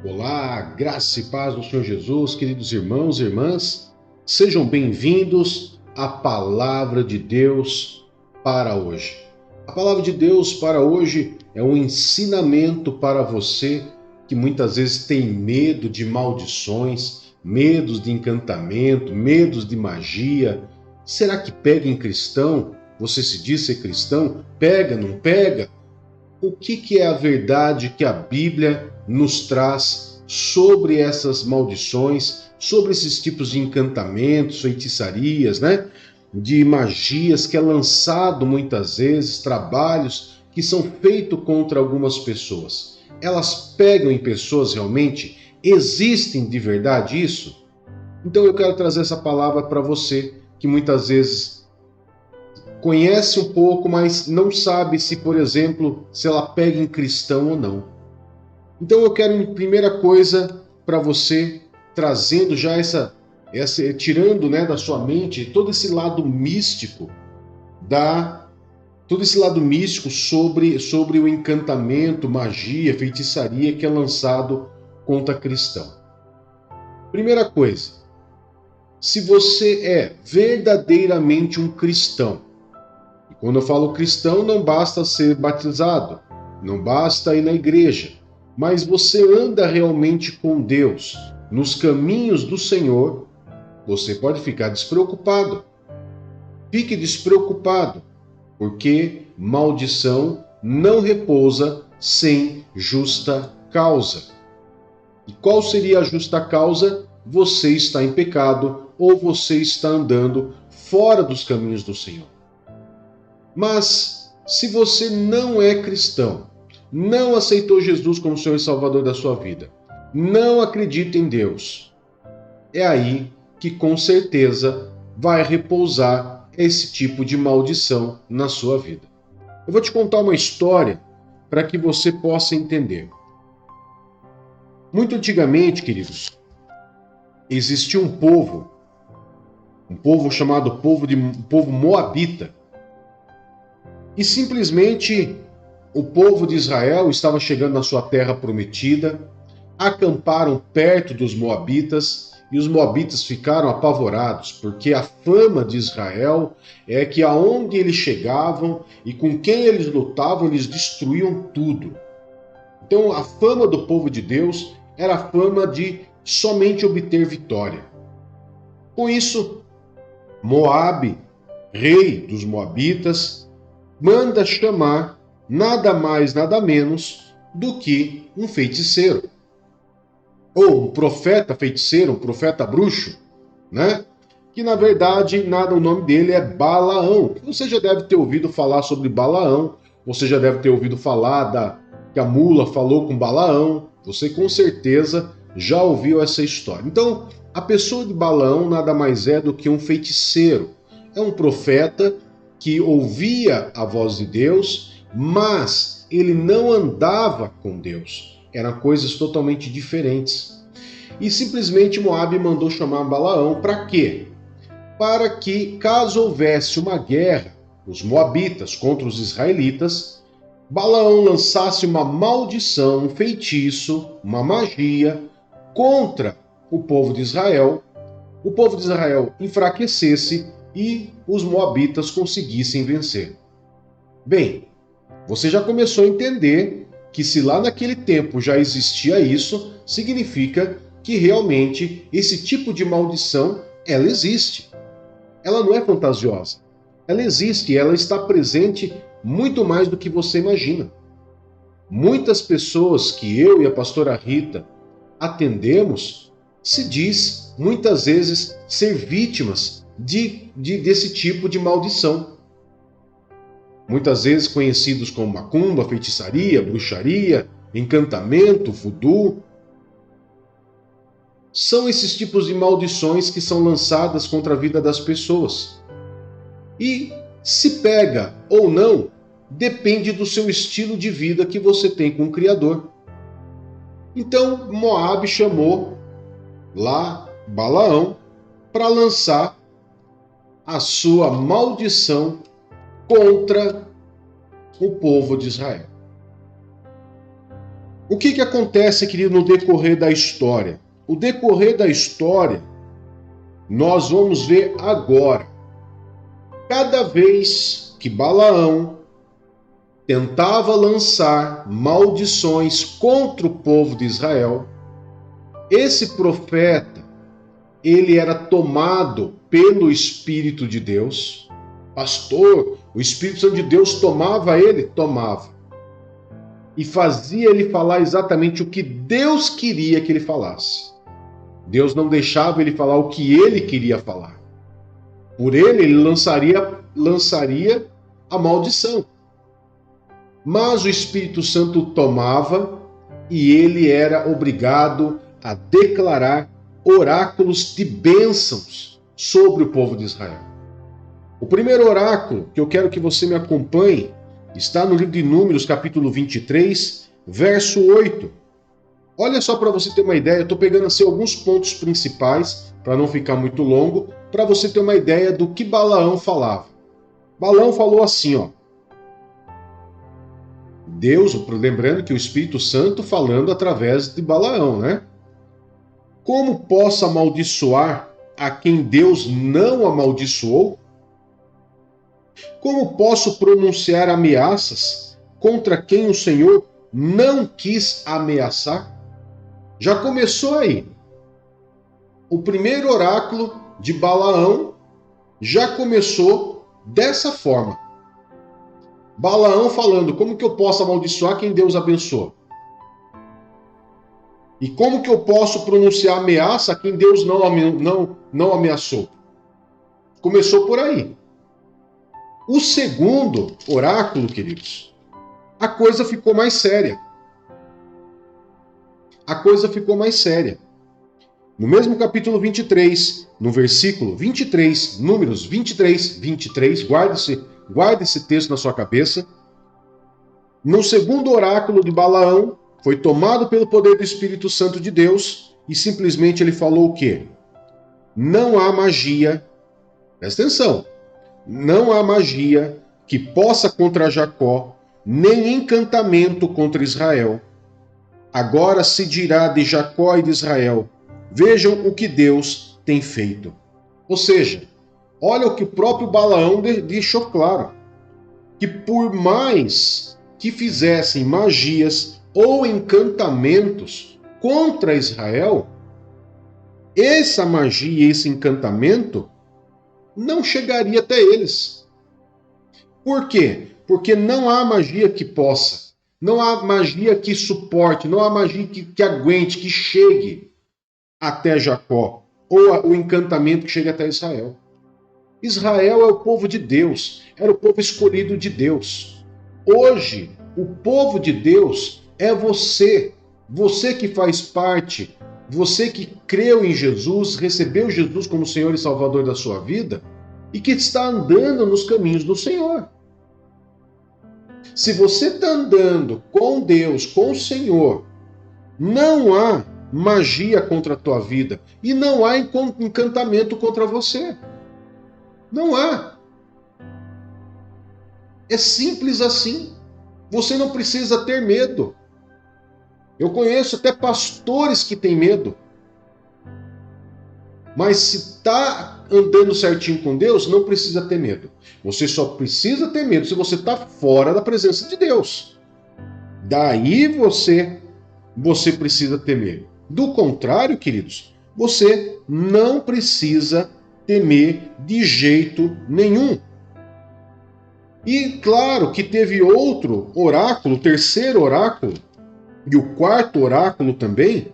Olá, graça e paz do Senhor Jesus, queridos irmãos e irmãs, sejam bem-vindos à Palavra de Deus para hoje. A Palavra de Deus para hoje é um ensinamento para você que muitas vezes tem medo de maldições, medos de encantamento, medos de magia. Será que pega em cristão? Você se diz ser cristão? Pega, não pega? O que é a verdade que a Bíblia nos traz sobre essas maldições, sobre esses tipos de encantamentos, feitiçarias, né? De magias que é lançado muitas vezes, trabalhos que são feitos contra algumas pessoas. Elas pegam em pessoas realmente? Existem de verdade isso? Então eu quero trazer essa palavra para você que muitas vezes conhece um pouco, mas não sabe se, por exemplo, se ela pega em cristão ou não. Então eu quero, primeira coisa, para você, trazendo já tirando, né, da sua mente todo esse lado místico, todo esse lado místico sobre o encantamento, magia, feitiçaria que é lançado contra cristão. Primeira coisa, se você é verdadeiramente um cristão, e quando eu falo cristão, não basta ser batizado, não basta ir na igreja, mas você anda realmente com Deus, nos caminhos do Senhor, você pode ficar despreocupado. Fique despreocupado, porque maldição não repousa sem justa causa. E qual seria a justa causa? Você está em pecado ou você está andando fora dos caminhos do Senhor. Mas, se você não é cristão, não aceitou Jesus como Senhor e Salvador da sua vida, não acredita em Deus, é aí que com certeza vai repousar esse tipo de maldição na sua vida. Eu vou te contar uma história para que você possa entender. Muito antigamente, queridos, existia um povo chamado povo moabita. E simplesmente o povo de Israel estava chegando na sua terra prometida, acamparam perto dos moabitas e os moabitas ficaram apavorados, porque a fama de Israel é que aonde eles chegavam e com quem eles lutavam, eles destruíam tudo. Então a fama do povo de Deus era a fama de somente obter vitória. Com isso, Moabe, rei dos moabitas, manda chamar nada mais, nada menos do que um feiticeiro. Ou um profeta feiticeiro, um profeta bruxo, né? Que na verdade o nome dele é Balaão. Você já deve ter ouvido falar sobre Balaão, você já deve ter ouvido falar que a mula falou com Balaão, você com certeza já ouviu essa história. Então, a pessoa de Balaão nada mais é do que um feiticeiro. É um profeta que ouvia a voz de Deus, mas ele não andava com Deus. Eram coisas totalmente diferentes. E simplesmente Moabe mandou chamar Balaão para quê? Para que, caso houvesse uma guerra, os moabitas contra os israelitas, Balaão lançasse uma maldição, um feitiço, uma magia contra o povo de Israel enfraquecesse e os moabitas conseguissem vencer. Bem, você já começou a entender que se lá naquele tempo já existia isso, significa que realmente esse tipo de maldição, ela existe. Ela não é fantasiosa. Ela existe e ela está presente muito mais do que você imagina. Muitas pessoas que eu e a pastora Rita atendemos se diz muitas vezes ser vítimas desse tipo de maldição. Muitas vezes conhecidos como macumba, feitiçaria, bruxaria, encantamento, voodoo. São esses tipos de maldições que são lançadas contra a vida das pessoas. E se pega ou não, depende do seu estilo de vida que você tem com o Criador. Então Moabe chamou lá Balaão para lançar a sua maldição contra o povo de Israel. O que acontece, querido, no decorrer da história? O decorrer da história, nós vamos ver agora. Cada vez que Balaão tentava lançar maldições contra o povo de Israel, esse profeta, ele era tomado pelo Espírito de Deus. Pastor, o Espírito Santo de Deus tomava ele? Tomava. E fazia ele falar exatamente o que Deus queria que ele falasse. Deus não deixava ele falar o que ele queria falar. Por ele lançaria a maldição. Mas o Espírito Santo tomava e ele era obrigado a declarar oráculos de bênçãos sobre o povo de Israel. O primeiro oráculo que eu quero que você me acompanhe está no livro de Números, capítulo 23, verso 8. Olha só para você ter uma ideia, eu estou pegando assim alguns pontos principais, para não ficar muito longo, para você ter uma ideia do que Balaão falava. Balaão falou assim, ó. Deus, lembrando que o Espírito Santo falando através de Balaão, né? Como posso amaldiçoar a quem Deus não amaldiçoou? Como posso pronunciar ameaças contra quem o Senhor não quis ameaçar? Já começou aí. O primeiro oráculo de Balaão já começou dessa forma. Balaão falando, como que eu posso amaldiçoar quem Deus abençoou? E como que eu posso pronunciar ameaça a quem Deus não ameaçou? Começou por aí. O segundo oráculo, queridos, a coisa ficou mais séria. A coisa ficou mais séria. No mesmo capítulo 23, no versículo 23, Números 23, 23, guarde esse texto na sua cabeça. No segundo oráculo de Balaão, foi tomado pelo poder do Espírito Santo de Deus e simplesmente ele falou o quê? Não há magia, presta atenção, não há magia que possa contra Jacó, nem encantamento contra Israel. Agora se dirá de Jacó e de Israel, vejam o que Deus tem feito. Ou seja, olha o que o próprio Balaão deixou claro, que por mais que fizessem magias ou encantamentos contra Israel, essa magia e esse encantamento não chegaria até eles. Por quê? Porque não há magia que possa, não há magia que suporte, não há magia que aguente, que chegue até Jacó, ou o encantamento que chegue até Israel. Israel é o povo de Deus, era o povo escolhido de Deus. Hoje, o povo de Deus é você, você que faz parte, você que creu em Jesus, recebeu Jesus como Senhor e Salvador da sua vida e que está andando nos caminhos do Senhor. Se você está andando com Deus, com o Senhor, não há magia contra a tua vida e não há encantamento contra você. Não há. É simples assim. Você não precisa ter medo. Eu conheço até pastores que têm medo. Mas se está andando certinho com Deus, não precisa ter medo. Você só precisa ter medo se você está fora da presença de Deus. Daí você precisa temer. Do contrário, queridos, você não precisa temer de jeito nenhum. E claro que teve outro oráculo, o terceiro oráculo, e o quarto oráculo também,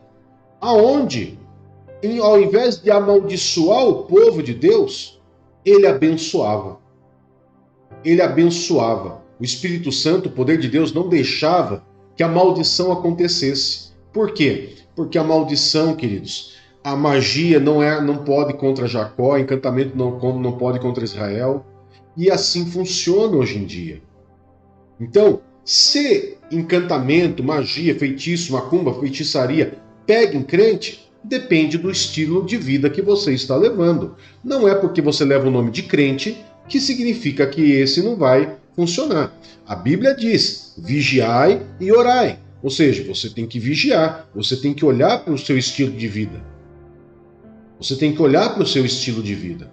aonde, ao invés de amaldiçoar o povo de Deus, ele abençoava. Ele abençoava. O Espírito Santo, o poder de Deus, não deixava que a maldição acontecesse. Por quê? Porque a maldição, queridos, a magia não pode contra Jacó, encantamento não pode contra Israel, e assim funciona hoje em dia. Então, se encantamento, magia, feitiço, macumba, feitiçaria pega em crente, depende do estilo de vida que você está levando. Não é porque você leva o nome de crente que significa que esse não vai funcionar. A Bíblia diz, vigiai e orai. Ou seja, você tem que vigiar, você tem que olhar para o seu estilo de vida. Você tem que olhar para o seu estilo de vida.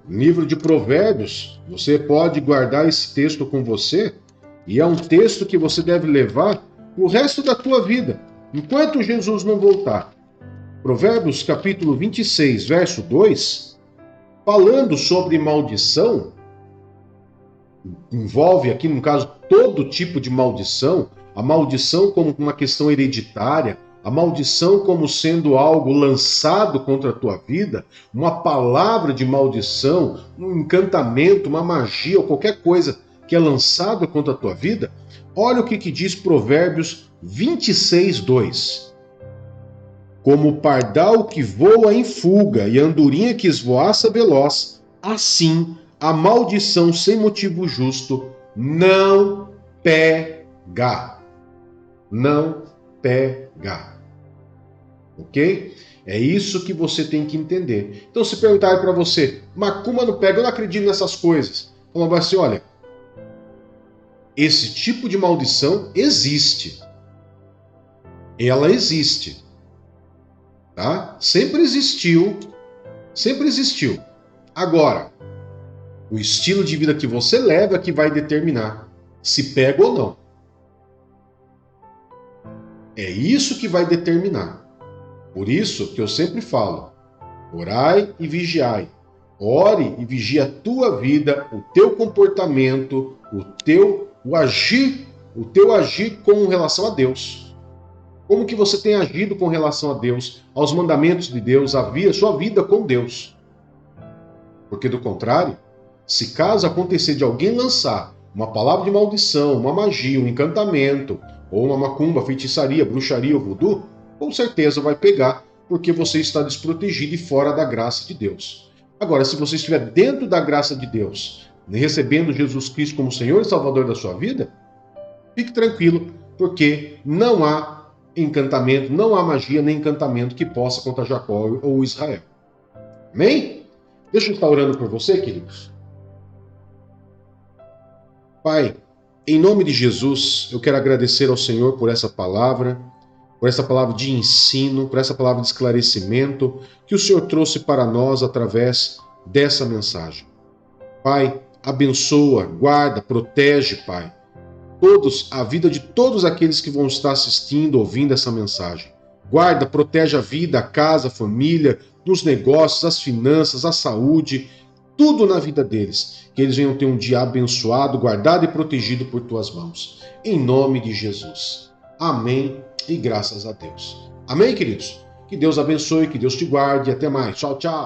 No livro de Provérbios, você pode guardar esse texto com você, e é um texto que você deve levar o resto da tua vida, enquanto Jesus não voltar. Provérbios capítulo 26, verso 2, falando sobre maldição, envolve aqui, no caso, todo tipo de maldição, a maldição como uma questão hereditária, a maldição como sendo algo lançado contra a tua vida, uma palavra de maldição, um encantamento, uma magia ou qualquer coisa que é lançado contra a tua vida. Olha o que diz Provérbios 26, 2. Como o pardal que voa em fuga e a andorinha que esvoaça veloz, assim a maldição sem motivo justo não pega. Não pega. Ok? É isso que você tem que entender. Então, se perguntarem para você, macumba não pega, eu não acredito nessas coisas. Ela vai assim, olha, esse tipo de maldição existe. Ela existe. Tá? Sempre existiu. Sempre existiu. Agora, o estilo de vida que você leva é que vai determinar se pega ou não. É isso que vai determinar. Por isso que eu sempre falo, orai e vigiai. Ore e vigie a tua vida, o teu comportamento, o teu agir com relação a Deus. Como que você tem agido com relação a Deus, aos mandamentos de Deus, a sua vida com Deus. Porque do contrário, se caso acontecer de alguém lançar uma palavra de maldição, uma magia, um encantamento, ou uma macumba, feitiçaria, bruxaria ou voodoo, com certeza vai pegar, porque você está desprotegido e fora da graça de Deus. Agora, se você estiver dentro da graça de Deus, recebendo Jesus Cristo como Senhor e Salvador da sua vida, fique tranquilo, porque não há encantamento, não há magia nem encantamento que possa contra Jacó ou Israel. Amém? Deixa eu estar orando por você, queridos. Pai, em nome de Jesus, eu quero agradecer ao Senhor por essa palavra de ensino, por essa palavra de esclarecimento que o Senhor trouxe para nós através dessa mensagem. Pai, abençoa, guarda, protege, Pai, a vida de todos aqueles que vão estar assistindo, ouvindo essa mensagem. Guarda, protege a vida, a casa, a família, nos negócios, as finanças, a saúde, tudo na vida deles. Que eles venham ter um dia abençoado, guardado e protegido por tuas mãos. Em nome de Jesus. Amém e graças a Deus. Amém, queridos? Que Deus abençoe, que Deus te guarde. Até mais. Tchau, tchau.